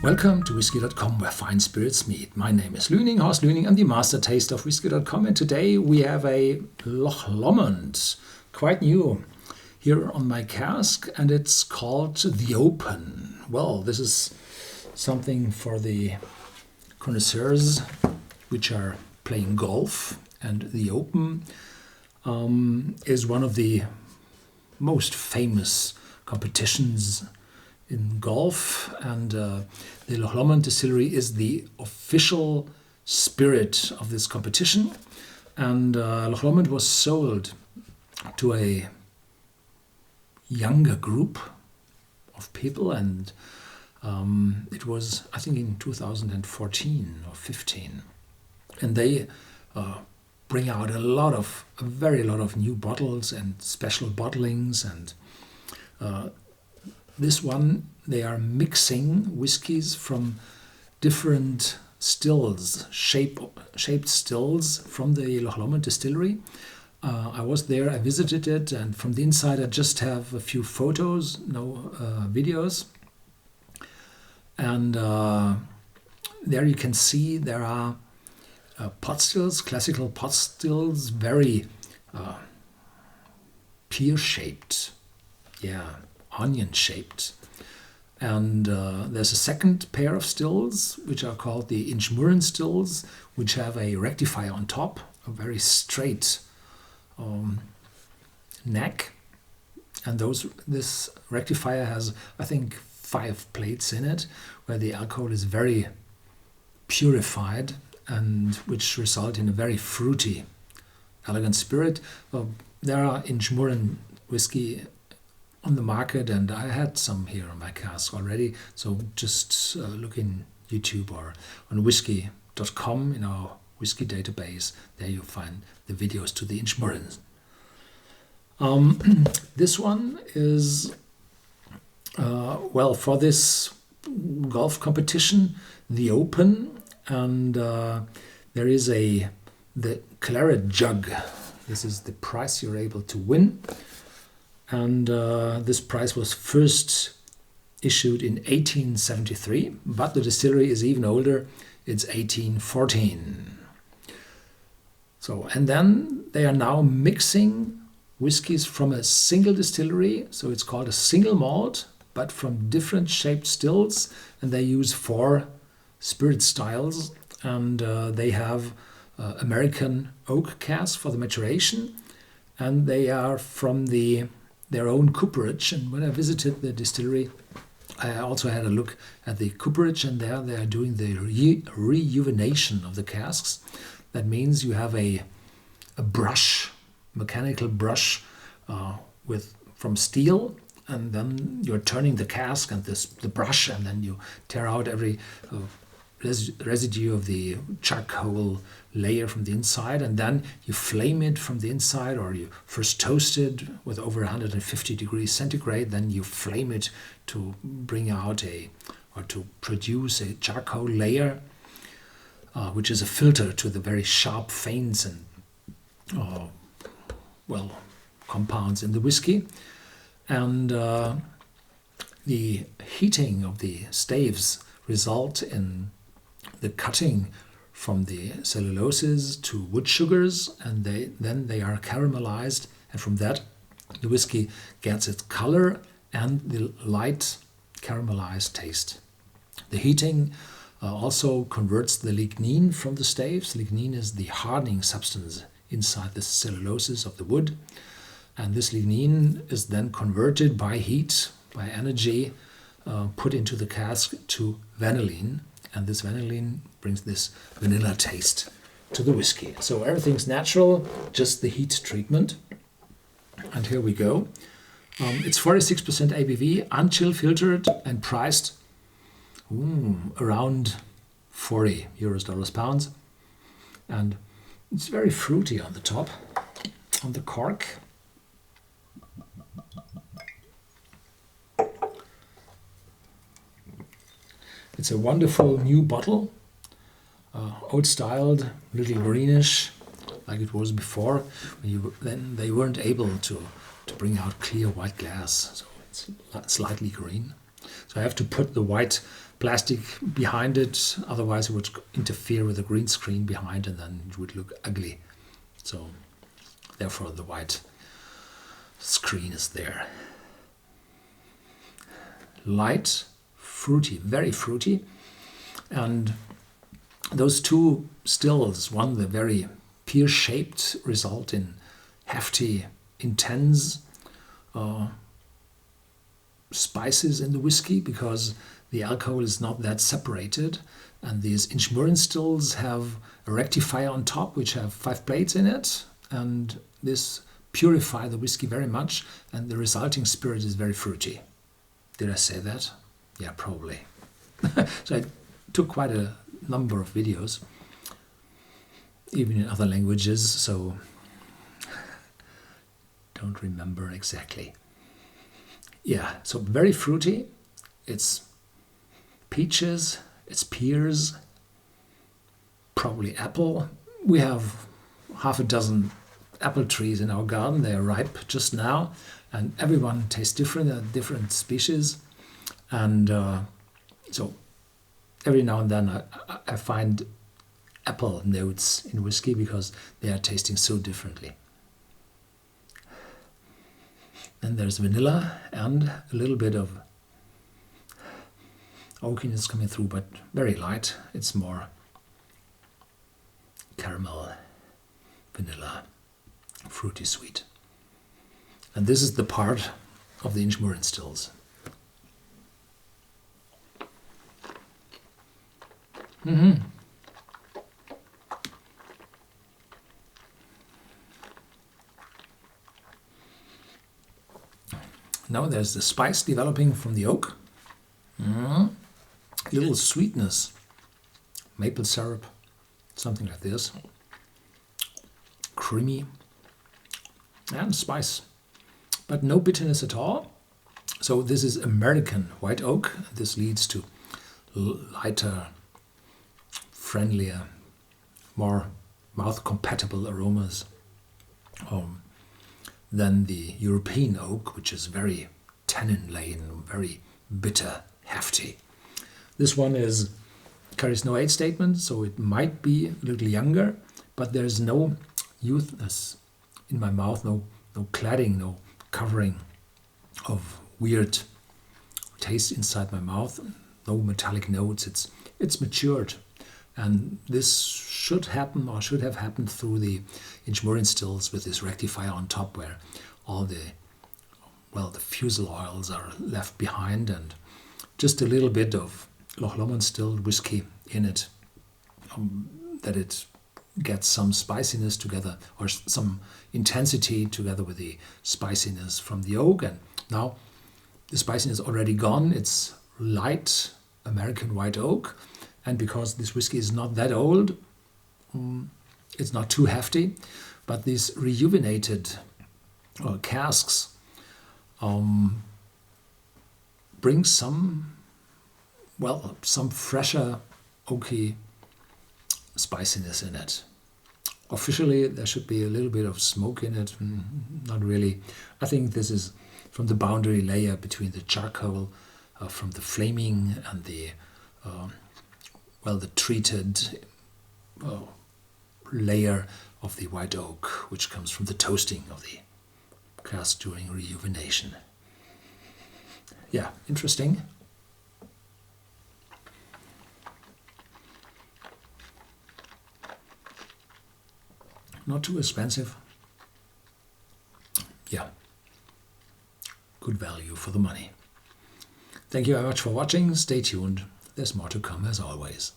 Welcome to Whisky.com, where fine spirits meet. My name is Lüning, Horst Lüning. I'm the master taster of Whisky.com, and today we have a Loch Lomond, quite new, here on my cask, and it's called The Open. Well, this is something for the connoisseurs which are playing golf, and The Open is one of the most famous competitions in golf, and the Loch Lomond distillery is the official spirit of this competition. And Loch Lomond was sold to a younger group of people, and it was, I think, in 2014 or 15, and they bring out a very lot of new bottles and special bottlings, and this one, they are mixing whiskies from different stills, shaped stills from the Loch Lomond distillery. I was there, I visited it, and from the inside I just have a few photos, no videos. And there you can see there are pot stills, classical pot stills, very pear-shaped, onion-shaped. And there's a second pair of stills, which are called the Inchmurren stills, which have a rectifier on top, a very straight neck. And this rectifier has, I think, 5 plates in it, where the alcohol is very purified, and which result in a very fruity, elegant spirit. There are Inchmurren whiskey on the market, and I had some here on my cask already, so just look in YouTube or on Whisky.com in our whiskey database. There you'll find the videos to the Inchmurren. This one is for this golf competition, The Open, and there is the claret jug. This is the prize you're able to win. And this prize was first issued in 1873, but the distillery is even older. It's 1814. So, and then they are now mixing whiskies from a single distillery. So it's called a single malt, but from different shaped stills. And they use 4 spirit styles. And they have American oak casks for the maturation. And they are from their own cooperage. And when I visited the distillery, I also had a look at the cooperage, and there they are doing the rejuvenation of the casks. That means you have a brush, mechanical brush from steel, and then you're turning the cask and the brush, and then you tear out every residue of the charcoal layer from the inside, and then you flame it from the inside, or you first toast it with over 150 degrees centigrade, then you flame it to bring out to produce a charcoal layer, which is a filter to the very sharp faints and compounds in the whiskey. And the heating of the staves result in the cutting from the celluloses to wood sugars, and then they are caramelized, and from that the whiskey gets its color and the light caramelized taste. The heating also converts the lignin from the staves. Lignin is the hardening substance inside the celluloses of the wood, and this lignin is then converted by heat, by energy, put into the cask to vanillin. And this vanillin brings this vanilla taste to the whiskey. So everything's natural, just the heat treatment. And here we go. It's 46% ABV, unchill filtered, and priced around 40 euros, dollars, pounds. And it's very fruity on the top, on the cork. It's a wonderful new bottle, old-styled, little greenish, like it was before. Then they weren't able to bring out clear white glass, so it's slightly green. So I have to put the white plastic behind it, otherwise it would interfere with the green screen behind and then it would look ugly. So therefore the white screen is there. Light, fruity, very fruity. And those two stills, one the very pear-shaped, result in hefty, intense spices in the whiskey because the alcohol is not that separated, and these Inchmurrin stills have a rectifier on top which have 5 plates in it, and this purify the whiskey very much, and the resulting spirit is very fruity. Did I say that? Yeah, probably. So I took quite a number of videos, even in other languages, so don't remember exactly. Yeah, so very fruity. It's peaches, it's pears, probably apple. We have half a dozen apple trees in our garden. They are ripe just now, and everyone tastes different, different species. And so every now and then I find apple notes in whiskey because they are tasting so differently. Then there's vanilla and a little bit of oakiness coming through, but very light. It's more caramel, vanilla, fruity sweet. And this is the part of the Inchmurrin stills. Now there's the spice developing from the oak. Little sweetness, maple syrup, something like this. Creamy and spice, but no bitterness at all. So this is American white oak. This leads to lighter, friendlier, more mouth-compatible aromas than the European oak, which is very tannin-laden, very bitter, hefty. This one carries no age statement, so it might be a little younger, but there's no youthness in my mouth, no cladding, no covering of weird taste inside my mouth, no metallic notes. It's matured, and this should happen or should have happened through the Inchmurrin stills with this rectifier on top, where all the fusel oils are left behind, and just a little bit of Loch Lomond distilled whiskey in it, that it gets some spiciness together, or some intensity together with the spiciness from the oak. And now the spiciness is already gone. It's light American white oak, and because this whiskey is not that old, it's not too hefty, but these rejuvenated casks bring some fresher oaky spiciness in it. Officially, there should be a little bit of smoke in it. Not really. I think this is from the boundary layer between the charcoal, from the flaming, and the treated layer of the white oak, which comes from the toasting of the cask during rejuvenation. Yeah, interesting. Not too expensive. Yeah, good value for the money. Thank you very much for watching. Stay tuned. There's more to come as always.